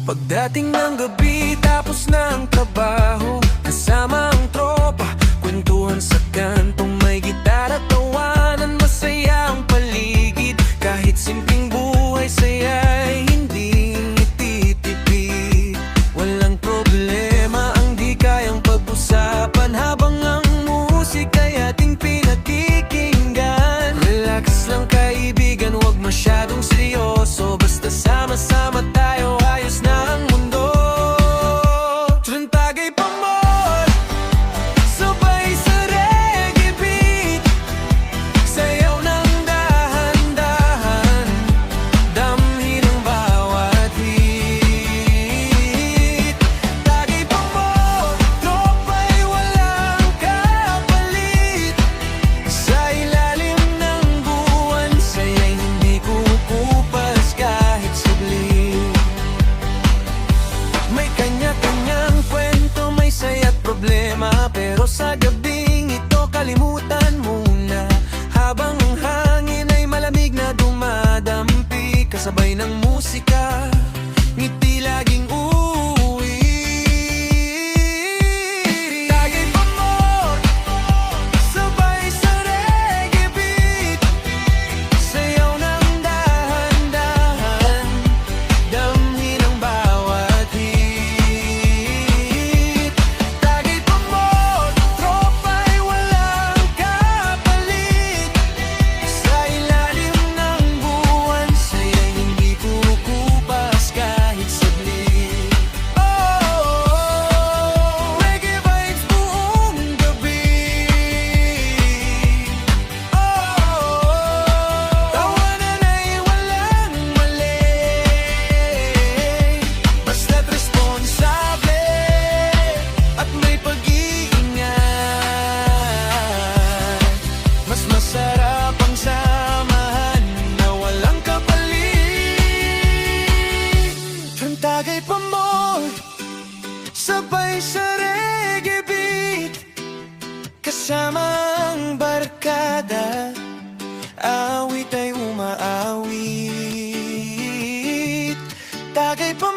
Pagdating ng gabi, tapos na ang trabaho, kasama ang tropa, kwentuhan sa kantong may gitara, tawanan, masaya ang paligid. Kahit simpleng buhay, saya'y hindi ititipid. Walang problema ang di kayang pag-usapan, habang ang musika'y ating pinakikinggan. Relax lang kaibigan, wag masyadong seryoso, basta sama-sama tayo, ayos na ang mundo. Tagay pa more, sabay sa reggae beat, sayaw ng dahan-dahan, damhin ang bawat hit. Tagay pa more, tropa'y walang kapalit, sa ilalim ng buwan, saya'y hindi kukupas kahit saglit. May kanya-kanyang kwento, may saya't problema, pero sa gabing ito kalimutan muna. Habang ang hangin ay malamig na dumadampi, kasabay ng musika, ngiti laging uuwi. Tagay pa more, sabay sa reggae beat, sayaw ng dahan-dahan, damhin ang bawat hit. Tagay pa more, tropa'y walang kapalit, sa ilalim ng buwan, saya'y hindi kukupas kahit saglit. Oh, reggae vibes buong gabi. Oh, tawanan ay walang mali, basta't responsable at may pag-iingat. Mas masarap ang samahan na walang kapalit. Tagay pa more, sabay sa reggae beat, kasama ang barkada, awit ay umaawit. Tagay pa